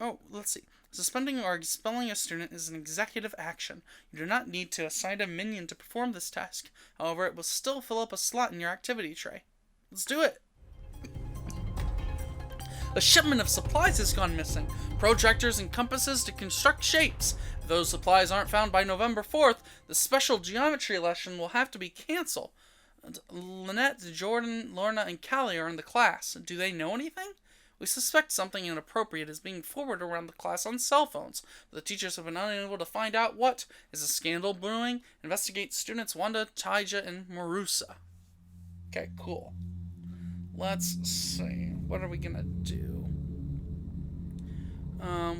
Oh, let's see. Suspending or expelling a student is an executive action. You do not need to assign a minion to perform this task. However, it will still fill up a slot in your activity tray. Let's do it! A shipment of supplies has gone missing. Protractors and compasses to construct shapes. If those supplies aren't found by November 4th, the special geometry lesson will have to be canceled. Lynette, Jordan, Lorna, and Callie are in the class. Do they know anything? We suspect something inappropriate is being forwarded around the class on cell phones, but the teachers have been unable to find out what. Is a scandal brewing? Investigate students Wanda, Taija, and Marusa. Okay, cool. Let's see. What are we gonna do?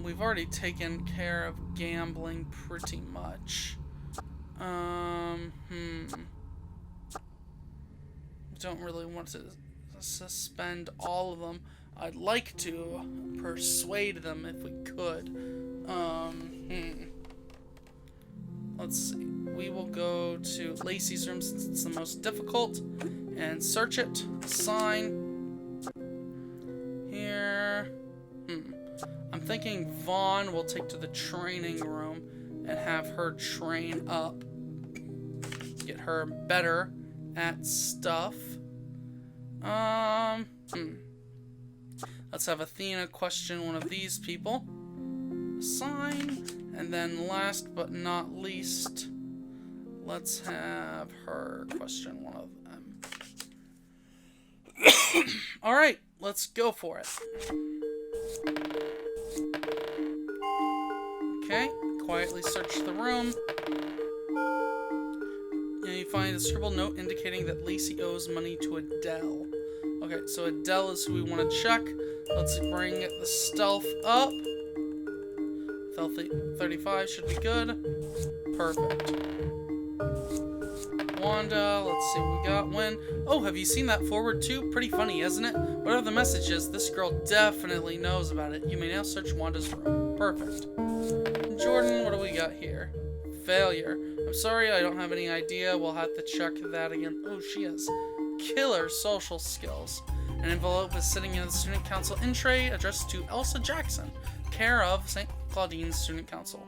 We've already taken care of gambling pretty much. Don't really want to suspend all of them. I'd like to persuade them if we could. Let's see. We will go to Lacey's room since it's the most difficult and search it. Sign. Here. I'm thinking Vaughn will take to the training room and have her train up. Get her better at stuff. Let's have Athena question one of these people. Sign. And then last but not least, let's have her question one of them. Alright, let's go for it. Okay, quietly search the room. And you find a scribbled note indicating that Lacey owes money to Adele. Okay, so Adele is who we want to check. Let's bring the stealth up. Stealth 35 should be good. Perfect. Wanda, let's see what we got. When? Oh, have you seen that forward too? Pretty funny, isn't it? Whatever the message is, this girl definitely knows about it. You may now search Wanda's room. Perfect. Jordan, what do we got here? Failure. I'm sorry, I don't have any idea. We'll have to check that again. Oh, she has killer social skills. An envelope is sitting in the student council in tray addressed to Elsa Jackson, care of St. Claudine's student council.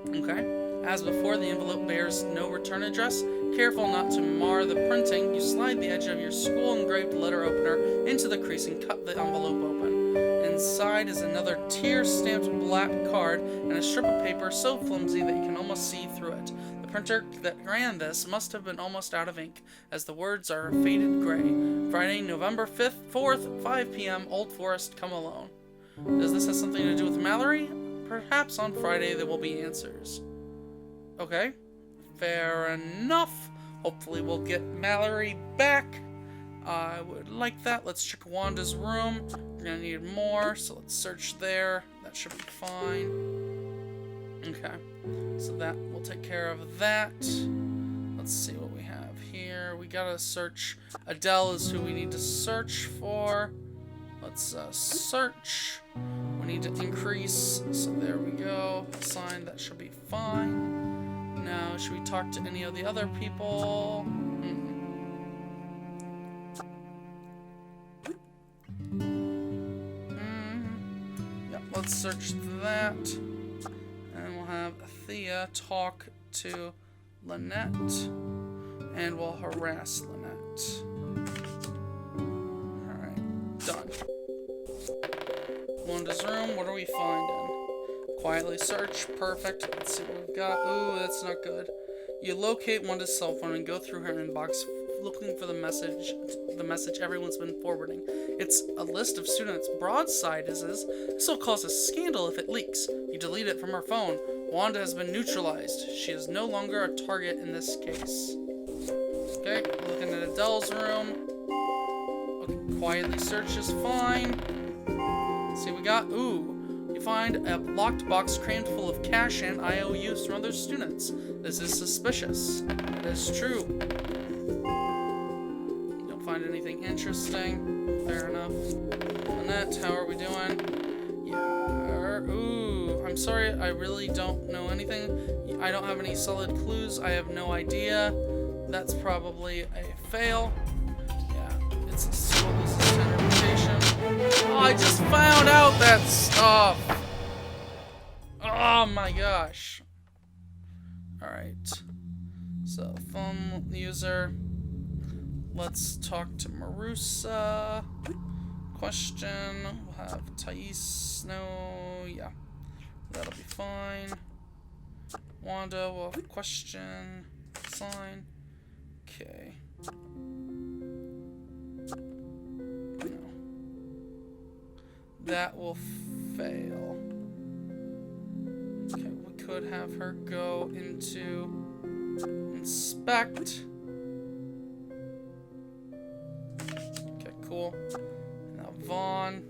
Okay. As before, the envelope bears no return address. Careful not to mar the printing, you slide the edge of your school-engraved letter opener into the crease and cut the envelope open. Inside is another tear-stamped black card and a strip of paper so flimsy that you can almost see through it. The printer that ran this must have been almost out of ink, as the words are faded gray. Friday, November 4th, 5 p.m., Old Forest, come alone. Does this have something to do with Mallory? Perhaps on Friday there will be answers. Okay, fair enough. Hopefully we'll get Mallory back. I would like that. Let's check Wanda's room. We're gonna need more, so let's search there. That should be fine. Okay, so that will take care of that. Let's see what we have here. We gotta search. Adele is who we need to search for. Let's search. We need to increase, so there we go. Assign, that should be fine. Now, should we talk to any of the other people? Yeah, let's search that. And we'll have Thea talk to Lynette. And we'll harass Lynette. Alright, done. Wanda's room, what are we finding? Quietly search, perfect. Let's see what we've got. Ooh, that's not good. You locate Wanda's cell phone and go through her inbox looking for the message everyone's been forwarding. It's a list of students' broadsides. This will cause a scandal if it leaks. You delete it from her phone. Wanda has been neutralized. She is no longer a target in this case. Okay, looking at Adele's room. Okay, quietly search is fine. Let's see what we got. Ooh. You find a locked box crammed full of cash and IOUs from other students. This is suspicious. It is true. Don't find anything interesting. Fair enough. Lynette, how are we doing? Yeah. Ooh, I'm sorry, I really don't know anything. I don't have any solid clues. I have no idea. That's probably a fail. Yeah, it's a school. This is 10 reputation. Oh, I just found out about that stuff. Oh my gosh. Alright. So, phone user. Let's talk to Marusa. Question. We'll have Thais. No, yeah. That'll be fine. Wanda will have a question. Sign. Okay. No. That will fail. Okay, we could have her go into inspect. Okay, cool. Now Vaughn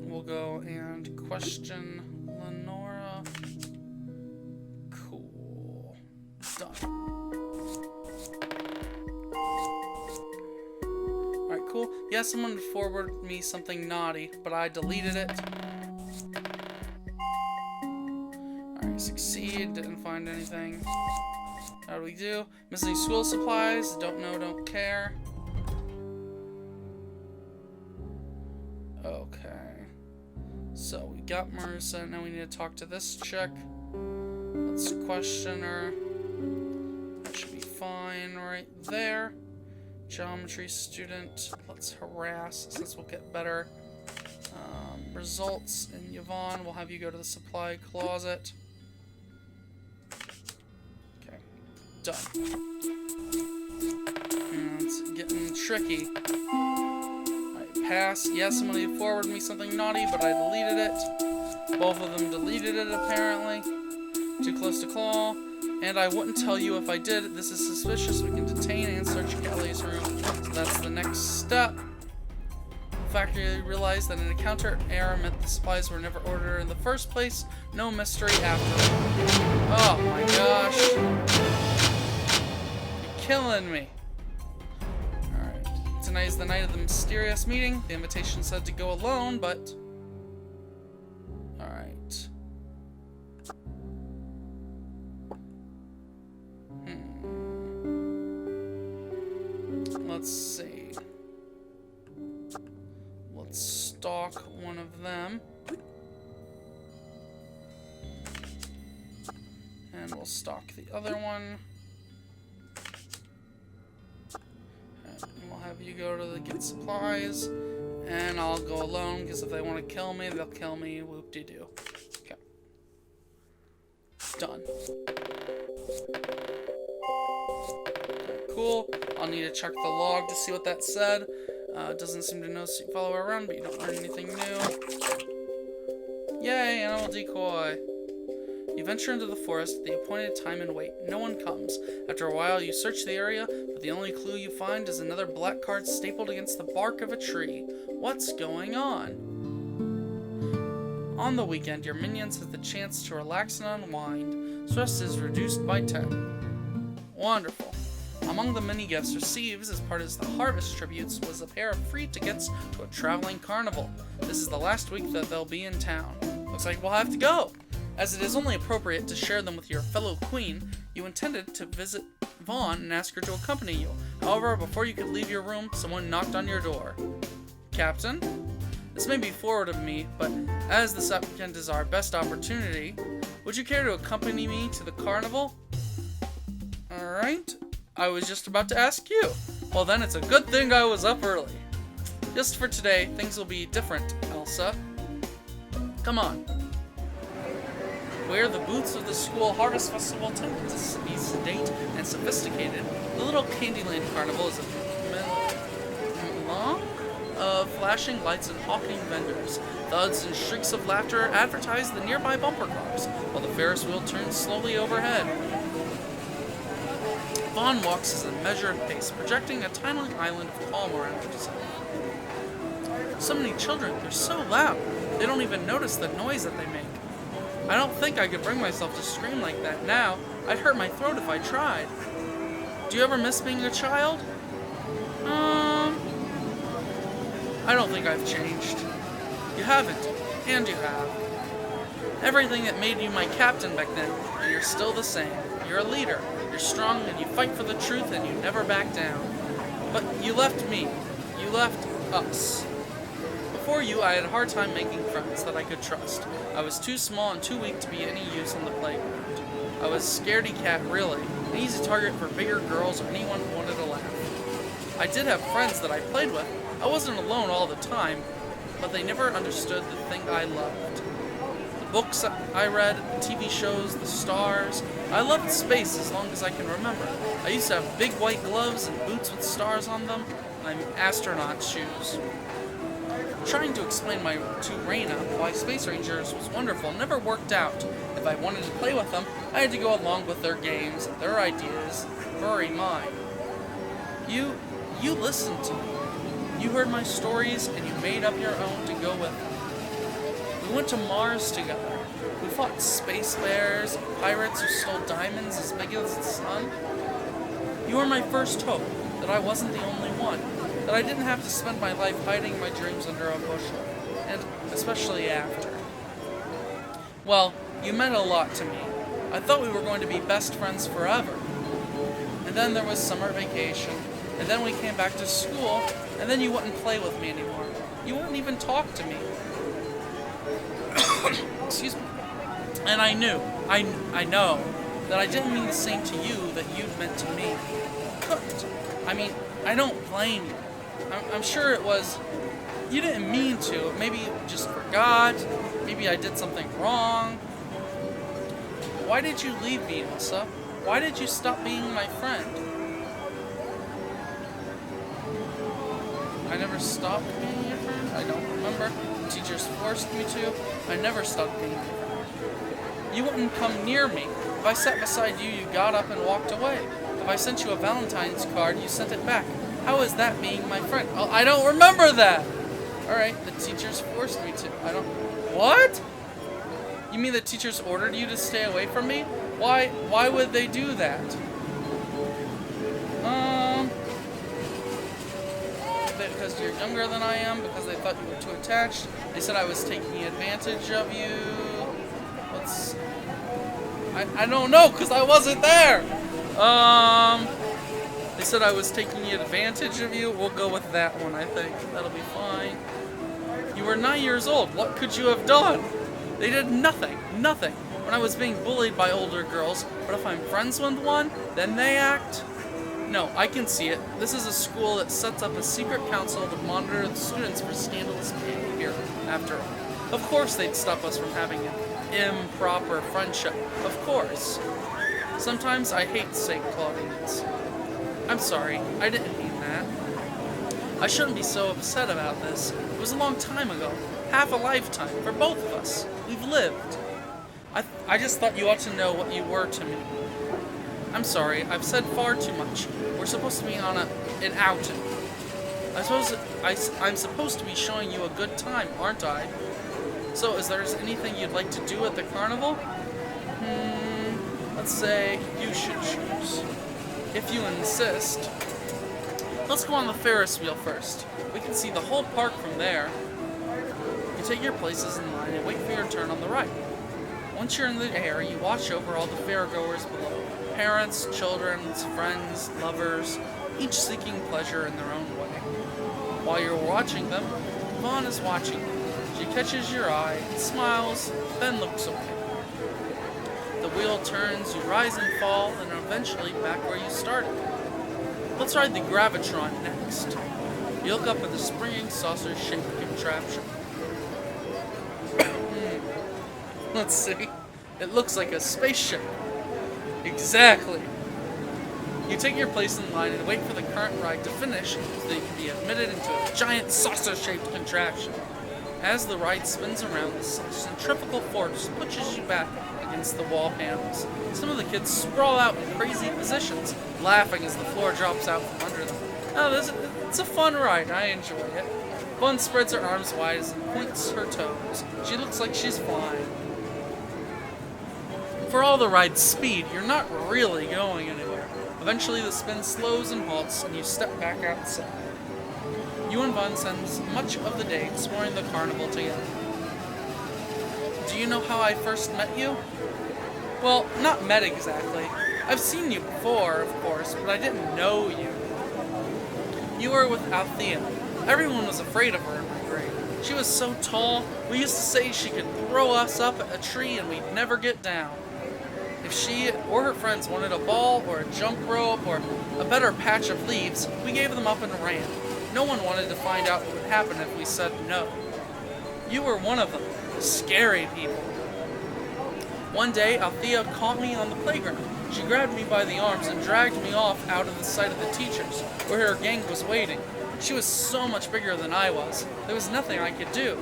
will go and question Lenora. Cool. Done. Alright, cool. Yeah, someone forwarded me something naughty, but I deleted it. Alright, succeed. Didn't find anything. How do we do? Missing school supplies. Don't know, don't care. Okay. So we got Marissa. Now we need to talk to this chick. Let's question her. That should be fine right there. Geometry student. Let's harass since we'll get better results. And Yvonne, we'll have you go to the supply closet. Okay. Done. And it's getting tricky. Pass. Yes, somebody forwarded me something naughty, but I deleted it. Both of them deleted it, apparently. Too close to call. And I wouldn't tell you if I did. This is suspicious. We can detain and search Kelly's room. So that's the next step. The factory realized that an encounter error meant the supplies were never ordered in the first place. No mystery after all. Oh my gosh. You're killing me. Tonight is the night of the mysterious meeting. The invitation said to go alone, but... Alright. Let's see. Let's stalk one of them. And we'll stalk the other one. Have you go to the get supplies, and I'll go alone because if they want to kill me, they'll kill me. Whoop-de-doo. Okay. Done. Okay, cool. I'll need to check the log to see what that said. Doesn't seem to know so you follow her around, but you don't learn anything new. Yay, animal decoy. You venture into the forest at the appointed time and wait. No one comes. After a while, you search the area, but the only clue you find is another black card stapled against the bark of a tree. What's going on? On the weekend, your minions have the chance to relax and unwind. Stress is reduced by 10. Wonderful. Among the many gifts received as part of the harvest tributes was a pair of free tickets to a traveling carnival. This is the last week that they'll be in town. Looks like we'll have to go. As it is only appropriate to share them with your fellow queen, you intended to visit Vaughn and ask her to accompany you. However, before you could leave your room, someone knocked on your door. Captain? This may be forward of me, but as this applicant is our best opportunity, would you care to accompany me to the carnival? Alright. I was just about to ask you. Well then, it's a good thing I was up early. Just for today, things will be different, Elsa. Come on. Where the booths of the school harvest festival tend to be sedate and sophisticated, the little Candyland Carnival is a melange of flashing lights and hawking vendors. Thuds and shrieks of laughter advertise the nearby bumper cars, while the Ferris wheel turns slowly overhead. Vaughn walks at a measured pace, projecting a tiny island of calm around himself. So many children, they're so loud, they don't even notice the noise that they make. I don't think I could bring myself to scream like that now. I'd hurt my throat if I tried. Do you ever miss being a child? I don't think I've changed. You haven't, and you have. Everything that made you my captain back then, and you're still the same. You're a leader, you're strong, and you fight for the truth, and you never back down. But you left me. You left us. Before you, I had a hard time making friends that I could trust. I was too small and too weak to be any use on the playground. I was scaredy cat, really, an easy target for bigger girls or anyone who wanted to laugh. I did have friends that I played with. I wasn't alone all the time, but they never understood the thing I loved. The books I read, the TV shows, the stars. I loved space as long as I can remember. I used to have big white gloves and boots with stars on them, and astronaut shoes. Trying to explain to Raina why Space Rangers was wonderful never worked out. If I wanted to play with them, I had to go along with their games, their ideas, bury mine. You listened to me. You heard my stories and you made up your own to go with them. We went to Mars together. We fought space bears and pirates who stole diamonds as big as the sun. You were my first hope, that I wasn't the only one, that I didn't have to spend my life hiding my dreams under a bushel, and especially after. Well, you meant a lot to me. I thought we were going to be best friends forever. And then there was summer vacation, and then we came back to school, and then you wouldn't play with me anymore. You wouldn't even talk to me. Excuse me. And I know, that I didn't mean the same to you that you'd meant to me. Couldn't. I mean, I don't blame you. I'm sure it was, you didn't mean to. Maybe you just forgot. Maybe I did something wrong. Why did you leave me, Elsa? Why did you stop being my friend? I never stopped being your friend? I don't remember. The teachers forced me to. I never stopped being your friend. You wouldn't come near me. If I sat beside you, you got up and walked away. If I sent you a Valentine's card, you sent it back. How is that being my friend? Oh, I don't remember that! Alright, the teachers forced me to. What? You mean the teachers ordered you to stay away from me? Why would they do that? Because you're younger than I am, because they thought you were too attached. They said I was taking advantage of you. I don't know, because I wasn't there! They said I was taking advantage of you. We'll go with that one, I think. That'll be fine. You were 9 years old. What could you have done? They did nothing. Nothing. When I was being bullied by older girls. But if I'm friends with one, then they act. No, I can see it. This is a school that sets up a secret council to monitor the students for scandalous behavior, after all. Of course they'd stop us from having an improper friendship. Of course. Sometimes I hate St. Claudines. I'm sorry, I didn't mean that. I shouldn't be so upset about this. It was a long time ago. Half a lifetime for both of us. We've lived. I just thought you ought to know what you were to me. I'm sorry, I've said far too much. We're supposed to be on an outing. I'm supposed to be showing you a good time, aren't I? So, is there anything you'd like to do at the carnival? Let's say you should choose. If you insist. Let's go on the Ferris wheel first. We can see the whole park from there. You take your places in line and wait for your turn on the right. Once you're in the air, you watch over all the fairgoers below. Parents, children, friends, lovers, each seeking pleasure in their own way. While you're watching them, Vaughn is watching you. She catches your eye, smiles, then looks away. The wheel turns, you rise and fall, and eventually back where you started. Let's ride the Gravitron next. You look up at the springing saucer-shaped contraption. Let's see. It looks like a spaceship. Exactly. You take your place in line and wait for the current ride to finish so that you can be admitted into a giant saucer-shaped contraption. As the ride spins around, the centrifugal force pushes you back against the wall panels. Some of the kids sprawl out in crazy positions, laughing as the floor drops out from under them. Oh, it's a fun ride. I enjoy it. Bun spreads her arms wide and points her toes. She looks like she's flying. For all the ride's speed, you're not really going anywhere. Eventually the spin slows and halts, and you step back outside. You and Vaughn spend much of the day exploring the carnival together. Do you know how I first met you? Well, not met exactly. I've seen you before, of course, but I didn't know you. You were with Althea. Everyone was afraid of her in my grade. She was so tall, we used to say she could throw us up a tree and we'd never get down. If she or her friends wanted a ball or a jump rope or a better patch of leaves, we gave them up and ran. No one wanted to find out what would happen if we said no. You were one of them, scary people. One day, Althea caught me on the playground. She grabbed me by the arms and dragged me off out of the sight of the teachers, where her gang was waiting. She was so much bigger than I was. There was nothing I could do.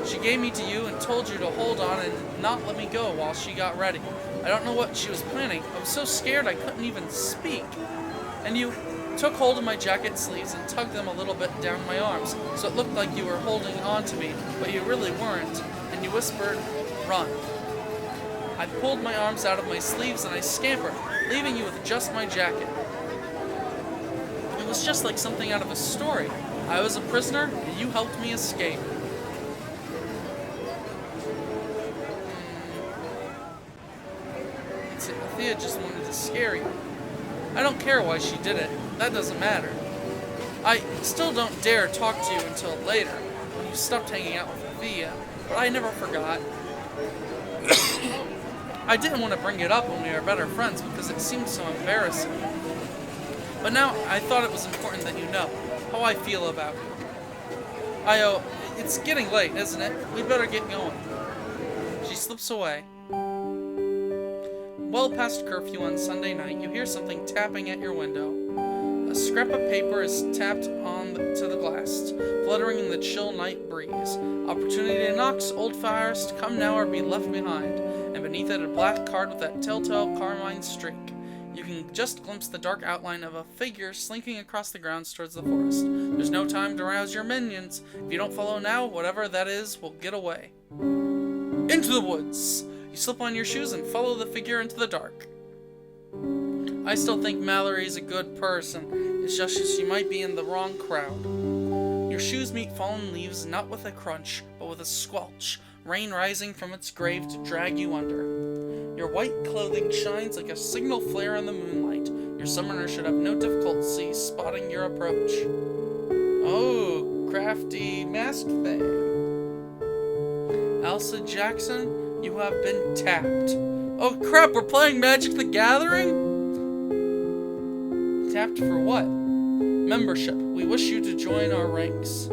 She gave me to you and told you to hold on and not let me go while she got ready. I don't know what she was planning. I was so scared I couldn't even speak. And you took hold of my jacket sleeves and tugged them a little bit down my arms, so it looked like you were holding on to me, but you really weren't. And you whispered, "Run." I pulled my arms out of my sleeves and I scampered, leaving you with just my jacket. It was just like something out of a story. I was a prisoner, and you helped me escape. Althea just wanted to scare you. I don't care why she did it. That doesn't matter. I still don't dare talk to you until later, when you stopped hanging out with Althea, but I never forgot. I didn't want to bring it up when we were better friends because it seemed so embarrassing. But now I thought it was important that you know how I feel about you. It's getting late, isn't it? We'd better get going. She slips away. Well past curfew on Sunday night, you hear something tapping at your window. A scrap of paper is tapped to the glass, fluttering in the chill night breeze. Opportunity knocks, old fires to come now or be left behind, and beneath it a black card with that telltale carmine streak. You can just glimpse the dark outline of a figure slinking across the grounds towards the forest. There's no time to rouse your minions. If you don't follow now, whatever that is will get away. Into the woods! You slip on your shoes and follow the figure into the dark. I still think Mallory's a good person. It's just she might be in the wrong crowd. Your shoes meet fallen leaves not with a crunch, but with a squelch, rain rising from its grave to drag you under. Your white clothing shines like a signal flare in the moonlight. Your summoner should have no difficulty spotting your approach. Oh, crafty masked thing. Elsa Jackson, you have been tapped. Oh crap, we're playing Magic the Gathering? Tapped for what? Membership. We wish you to join our ranks.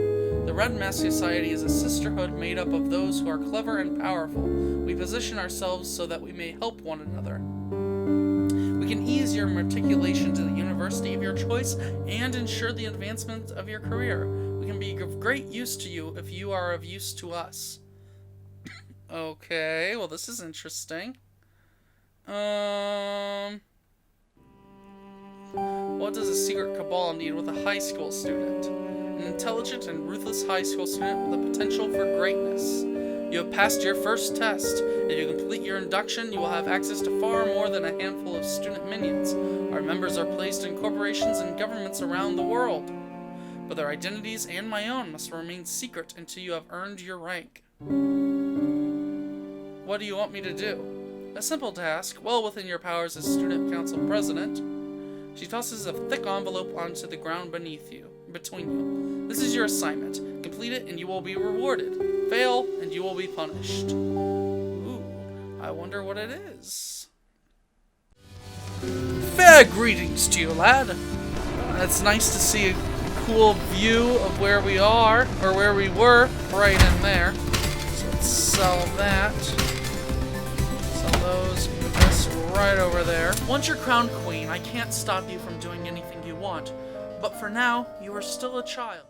The Red Mask Society is a sisterhood made up of those who are clever and powerful. We position ourselves so that we may help one another. We can ease your matriculation to the university of your choice and ensure the advancement of your career. We can be of great use to you if you are of use to us. Okay, well this is interesting. What does a secret cabal need with a high school student? An intelligent and ruthless high school student with a potential for greatness. You have passed your first test. If you complete your induction, you will have access to far more than a handful of student minions. Our members are placed in corporations and governments around the world, but their identities and my own must remain secret until you have earned your rank. What do you want me to do? A simple task, well within your powers as student council president. She tosses a thick envelope onto the ground between you. This is your assignment. Complete it and you will be rewarded. Fail and you will be punished. Ooh, I wonder what it is. Fair greetings to you, lad. It's nice to see a cool view of where we are, or where we were, right in there. So let's sell that. Those, move this right over there. Once you're crowned queen, I can't stop you from doing anything you want. But for now, you are still a child.